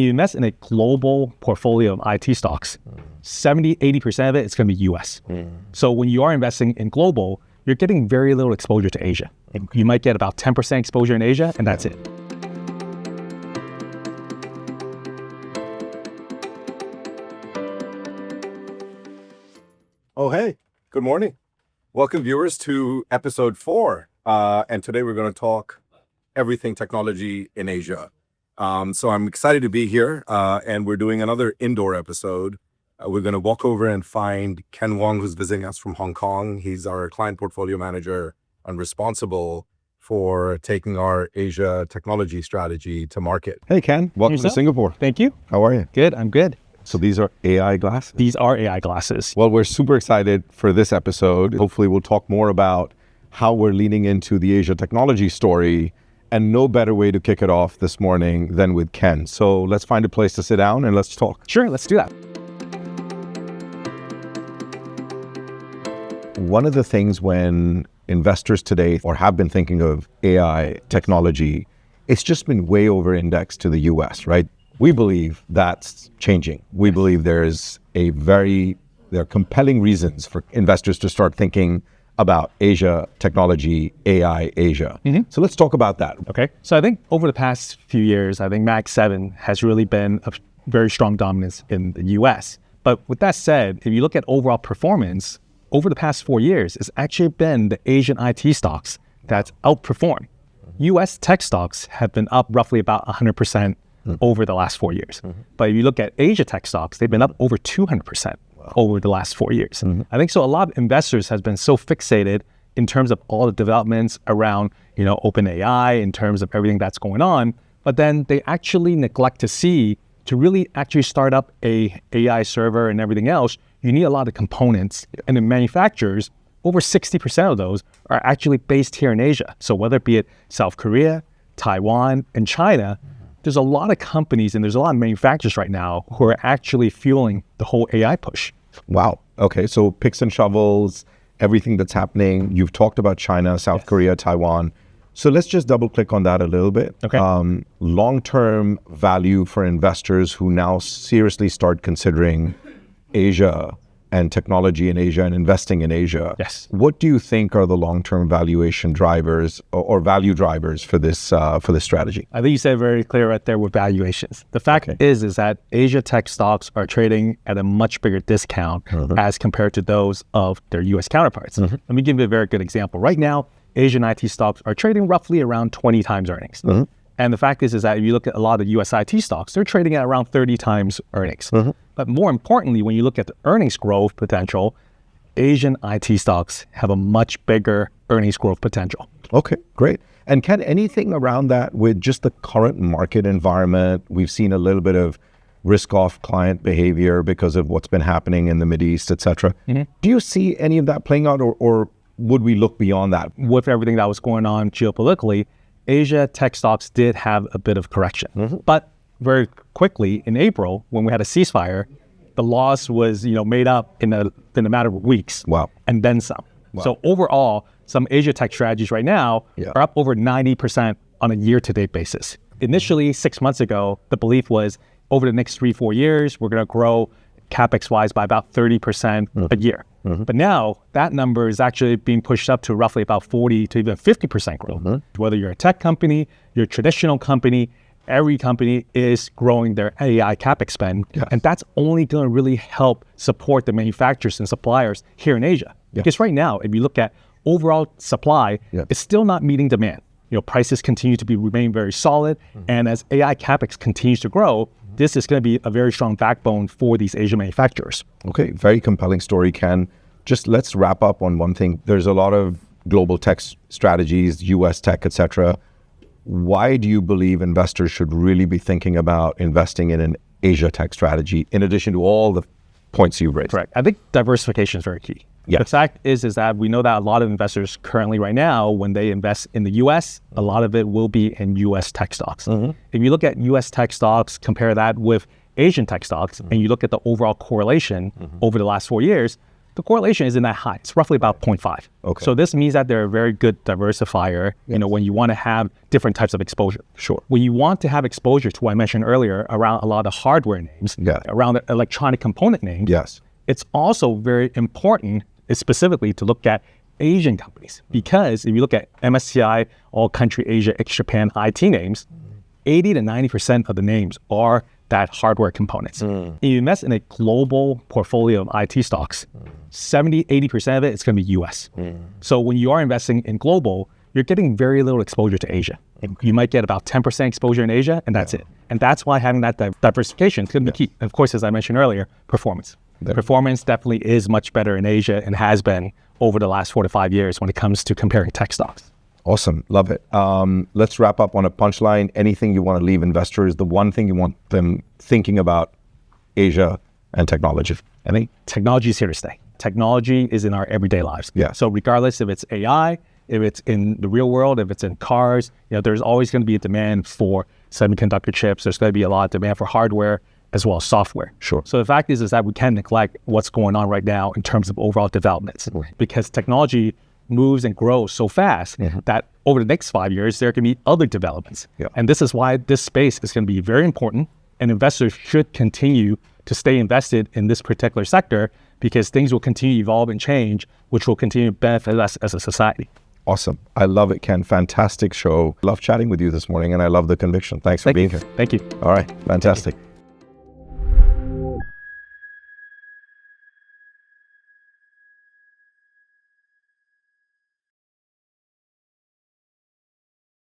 you invest in a global portfolio of IT stocks, 70, 80% of it is going to be US. So when you are investing in global, you're getting very little exposure to Asia. You might get about 10% exposure in Asia, and that's it. Oh, hey, good morning. Welcome, viewers, to episode 4. And today we're going to talk everything technology in Asia. So I'm excited to be here, and we're doing another indoor episode. We're going to walk over and find Ken Wong, who's visiting us from Hong Kong. He's our client portfolio manager and responsible for taking our Asia technology strategy to market. Hey, Ken. Welcome to Singapore. Thank you. How are you? Good. I'm good. So these are AI glasses? These are AI glasses. Well, we're super excited for this episode. Hopefully we'll talk more about how we're leaning into the Asia technology story, and no better way to kick it off this morning than with Ken. So let's find a place to sit down and let's talk. Sure, let's do that. One of the things when investors today or have been thinking of AI technology, it's just been way over indexed to the US, right? We believe that's changing. We believe there are compelling reasons for investors to start thinking about Asia technology, AI Asia. So let's talk about that. Okay. So I think over the past few years, I think Mag 7 has really been a very strong dominance in the US. But with that said, if you look at overall performance, over the past 4 years, it's actually been the Asian IT stocks that's outperformed. US tech stocks have been up roughly about 100% over the last 4 years. But if you look at Asia tech stocks, they've been up over 200% over the last 4 years. I think so a lot of investors has been so fixated in terms of all the developments around, OpenAI, in terms of everything that's going on, but then they actually neglect to see to really actually start up a AI server and everything else, you need a lot of components. And the manufacturers, over 60% of those are actually based here in Asia. So whether it be it South Korea, Taiwan, and China, there's a lot of companies and there's a lot of manufacturers right now who are actually fueling the whole AI push. Wow. Okay. So picks and shovels, everything that's happening. You've talked about China, South Korea, Taiwan. So let's just double click on that a little bit. Okay. Long-term value for investors who now seriously start considering Asia and technology in Asia and investing in Asia. Yes. What do you think are the long-term valuation drivers or value drivers for this strategy? I think you said very clear right there with valuations. The fact is that Asia tech stocks are trading at a much bigger discount as compared to those of their US counterparts. Let me give you a very good example. Right now, Asian IT stocks are trading roughly around 20 times earnings. And the fact is that if you look at a lot of US IT stocks, they're trading at around 30 times earnings. But more importantly, when you look at the earnings growth potential, Asian IT stocks have a much bigger earnings growth potential. Okay, great. And Ken, anything around that with just the current market environment? We've seen a little bit of risk-off client behavior because of what's been happening in the Mideast, et cetera. Do you see any of that playing out or would we look beyond that? With everything that was going on geopolitically, Asia tech stocks did have a bit of correction. But very quickly in April, when we had a ceasefire, the loss was made up in a matter of weeks. Wow. And then some. Wow. So overall, some Asia tech strategies right now are up over 90% on a year-to-date basis. Initially, 6 months ago, the belief was over the next 3-4 years, we're going to grow Capex-wise by about 30% a year. But now that number is actually being pushed up to roughly about 40 to even 50% growth. Whether you're a tech company, you're a traditional company, every company is growing their AI Capex spend. And that's only going to really help support the manufacturers and suppliers here in Asia. Because right now, if you look at overall supply, it's still not meeting demand. Prices continue to remain very solid. And as AI Capex continues to grow, this is going to be a very strong backbone for these Asian manufacturers. Okay, very compelling story, Ken. Just let's wrap up on one thing. There's a lot of global tech strategies, US tech, et cetera. Why do you believe investors should really be thinking about investing in an Asia tech strategy in addition to all the points you raised? Correct. I think diversification is very key. The fact is that we know that a lot of investors currently right now, when they invest in the US, a lot of it will be in US tech stocks. If you look at US tech stocks, compare that with Asian tech stocks, and you look at the overall correlation over the last 4 years, the correlation isn't that high. It's roughly about 0.5. Okay. So this means that they're a very good diversifier, when you want to have different types of exposure. Sure. When you want to have exposure to what I mentioned earlier around a lot of hardware names, around the electronic component names, it's also very important specifically to look at Asian companies, because if you look at MSCI, all country Asia, ex-Japan IT names, 80 to 90% of the names are that hardware components. If you invest in a global portfolio of IT stocks, 70, 80% of it is going to be US. So when you are investing in global, you're getting very little exposure to Asia. You might get about 10% exposure in Asia, and that's it. And that's why having that diversification is going to be key. And of course, as I mentioned earlier, performance. Performance definitely is much better in Asia and has been over the last 4 to 5 years when it comes to comparing tech stocks. Awesome. Love it. Let's wrap up on a punchline. Anything you want to leave investors, the one thing you want them thinking about Asia and technology? Any? Technology is here to stay. Technology is in our everyday lives. So regardless if it's AI, if it's in the real world, if it's in cars, there's always going to be a demand for semiconductor chips. There's going to be a lot of demand for hardware as well as software. Sure. So the fact is that we can't neglect what's going on right now in terms of overall developments, because technology moves and grows so fast that over the next 5 years, there can be other developments. And this is why this space is going to be very important, and investors should continue to stay invested in this particular sector, because things will continue to evolve and change, which will continue to benefit us as a society. Awesome. I love it, Ken. Fantastic show. Love chatting with you this morning, and I love the conviction. Thanks for being here. Thank you. All right. Fantastic.